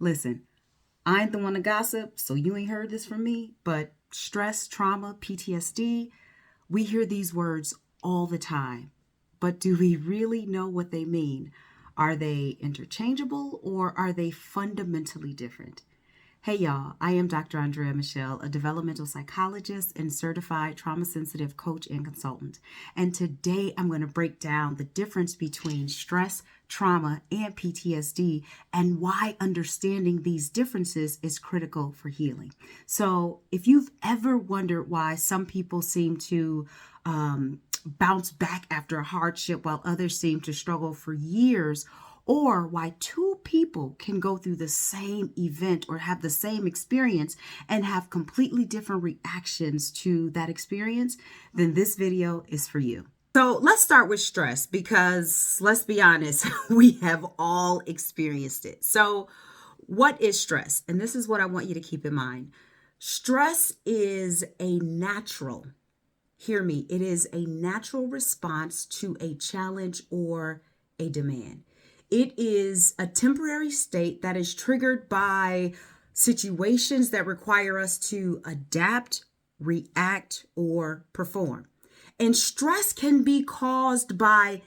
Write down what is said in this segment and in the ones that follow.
Listen, I ain't the one to gossip, so you ain't heard this from me, but stress, trauma, PTSD, we hear these words all the time. But do we really know what they mean? Are they interchangeable or are they fundamentally different? Hey y'all, I am Dr. Andrea Michelle, a developmental psychologist and certified trauma-sensitive coach and consultant. And today I'm going to break down the difference between stress, trauma, and PTSD and why understanding these differences is critical for healing. So if you've ever wondered why some people seem to bounce back after a hardship while others seem to struggle for years, or why two people can go through the same event or have the same experience and have completely different reactions to that experience, then this video is for you. So let's start with stress because let's be honest, we have all experienced it. So what is stress? And this is what I want you to keep in mind. Stress is a natural, hear me, it is a natural response to a challenge or a demand. It is a temporary state that is triggered by situations that require us to adapt, react, or perform. And stress can be caused by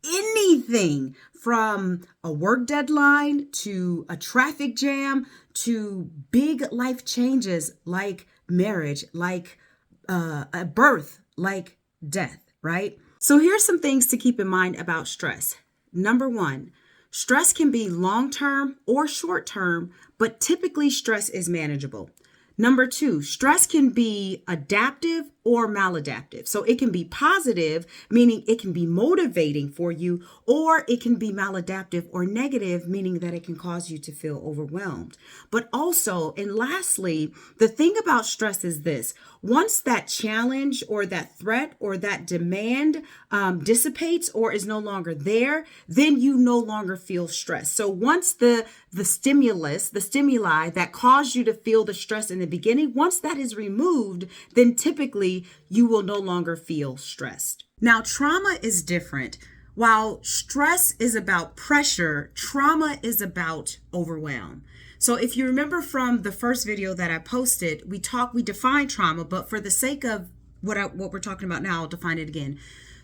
anything from a work deadline to a traffic jam to big life changes like marriage, like a birth, like death, right? So here's some things to keep in mind about stress. Number one, stress can be long-term or short-term, but typically stress is manageable. Number two, stress can be adaptive or maladaptive. So it can be positive, meaning it can be motivating for you, or it can be maladaptive or negative, meaning that it can cause you to feel overwhelmed. But also, and lastly, the thing about stress is this: once that challenge or that threat or that demand dissipates or is no longer there, then you no longer feel stress. So once the stimuli that caused you to feel the stress in the beginning, once that is removed, then typically you will no longer feel stressed. Now, trauma is different. While stress is about pressure, trauma is about overwhelm. So if you remember from the first video that I posted, we define trauma, but for the sake of what we're talking about now, I'll define it again.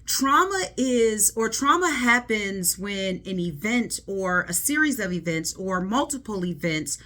Trauma happens when an event or a series of events or multiple events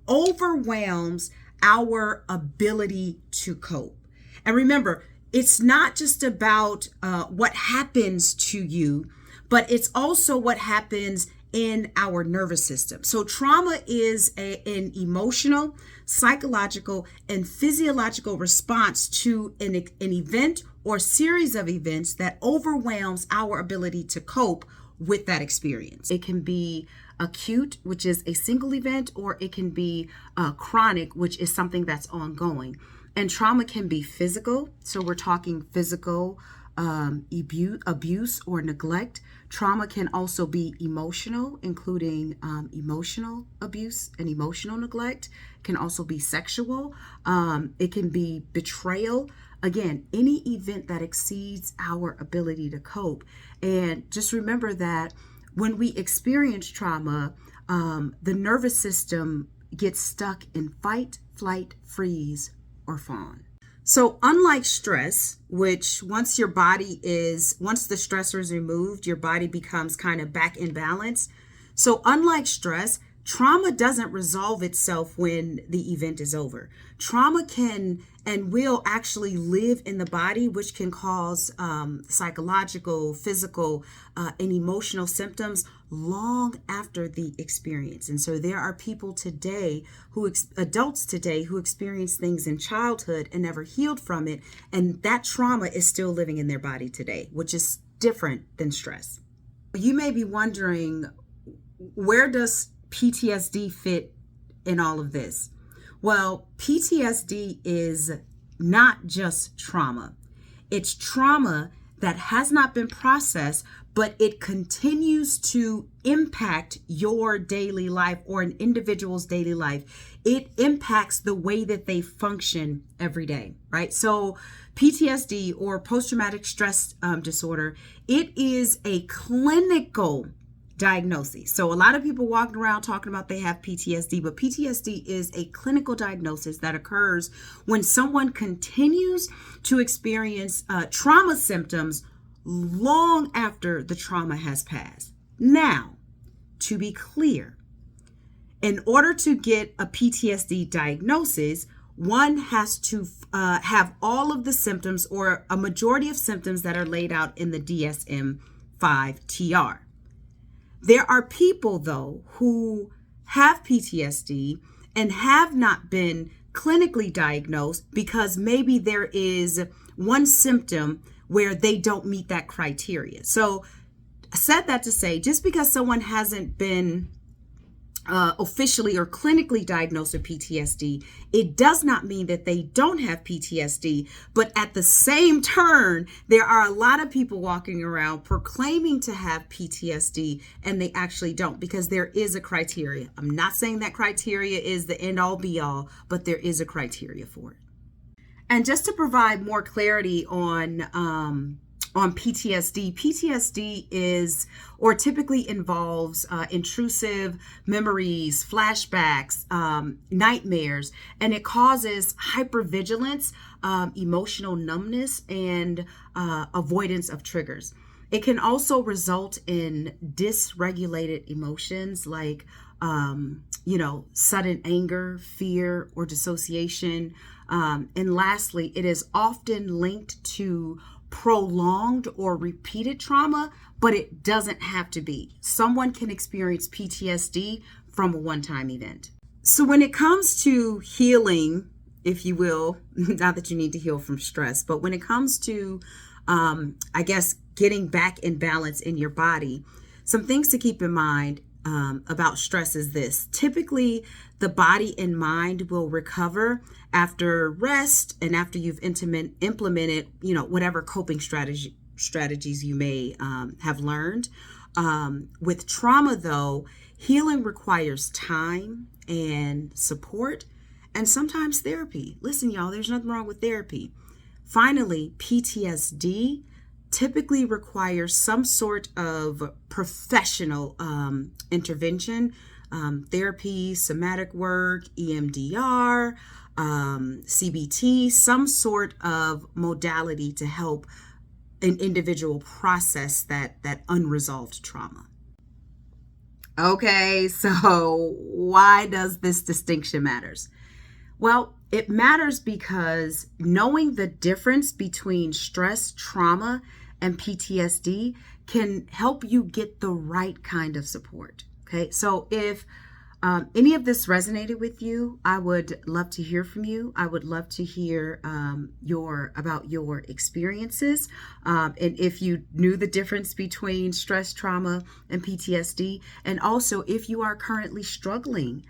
overwhelms our ability to cope. And remember, it's not just about what happens to you, but it's also what happens in our nervous system. So trauma is an emotional, psychological, and physiological response to an event or series of events that overwhelms our ability to cope with that experience. It can be acute, which is a single event, or it can be chronic, which is something that's ongoing. And trauma can be physical. So we're talking physical abuse or neglect. Trauma can also be emotional, including emotional abuse and emotional neglect. It can also be sexual. It can be betrayal. Again, any event that exceeds our ability to cope. And just remember that when we experience trauma, the nervous system gets stuck in fight, flight, freeze, or fawn. So unlike stress, which once the stressor is removed, your body becomes kind of back in balance. So unlike stress, trauma doesn't resolve itself when the event is over. Trauma can and will actually live in the body, which can cause psychological, physical, and emotional symptoms long after the experience. And so there are people today adults today who experience things in childhood and never healed from it. And that trauma is still living in their body today, which is different than stress. You may be wondering, where does PTSD fit in all of this? Well, PTSD is not just trauma. It's trauma that has not been processed, but it continues to impact your daily life or an individual's daily life. It impacts the way that they function every day, right? So PTSD, or post-traumatic stress disorder, it is a clinical diagnosis. So a lot of people walking around talking about they have PTSD, but PTSD is a clinical diagnosis that occurs when someone continues to experience trauma symptoms long after the trauma has passed. Now, to be clear, in order to get a PTSD diagnosis, one has to have all of the symptoms or a majority of symptoms that are laid out in the DSM-5 TR. There are people, though, who have PTSD and have not been clinically diagnosed because maybe there is one symptom where they don't meet that criteria. So I said that to say, just because someone hasn't been officially or clinically diagnosed with PTSD, it does not mean that they don't have PTSD. But at the same turn, there are a lot of people walking around proclaiming to have PTSD and they actually don't, because there is a criteria. I'm not saying that criteria is the end all be all, but there is a criteria for it. And just to provide more clarity on PTSD, PTSD is or typically involves intrusive memories, flashbacks, nightmares, and it causes hypervigilance, emotional numbness, and avoidance of triggers. It can also result in dysregulated emotions like, sudden anger, fear, or dissociation. And lastly, it is often linked to prolonged or repeated trauma, but it doesn't have to be. Someone can experience PTSD from a one-time event. So when it comes to healing, if you will, not that you need to heal from stress, but when it comes to, getting back in balance in your body, some things to keep in mind about stress is this. Typically, the body and mind will recover after rest and after you've implemented, whatever coping strategies you may have learned. With trauma, though, healing requires time and support and sometimes therapy. Listen, y'all, there's nothing wrong with therapy. Finally, PTSD typically requires some sort of professional intervention, therapy, somatic work, EMDR, CBT, some sort of modality to help an individual process that unresolved trauma. Okay, so why does this distinction matters? Well, it matters because knowing the difference between stress, trauma, and PTSD can help you get the right kind of support. Okay, so if any of this resonated with you, I would love to hear from you. I would love to hear about your experiences, and if you knew the difference between stress, trauma, and PTSD, and also if you are currently struggling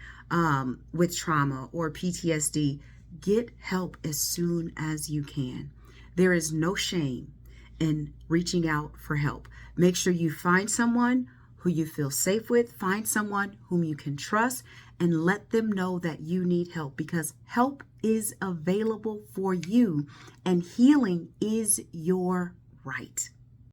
with trauma or PTSD, get help as soon as you can. There is no shame in reaching out for help. Make sure you find someone who you feel safe with, find someone whom you can trust, and let them know that you need help, because help is available for you and healing is your right.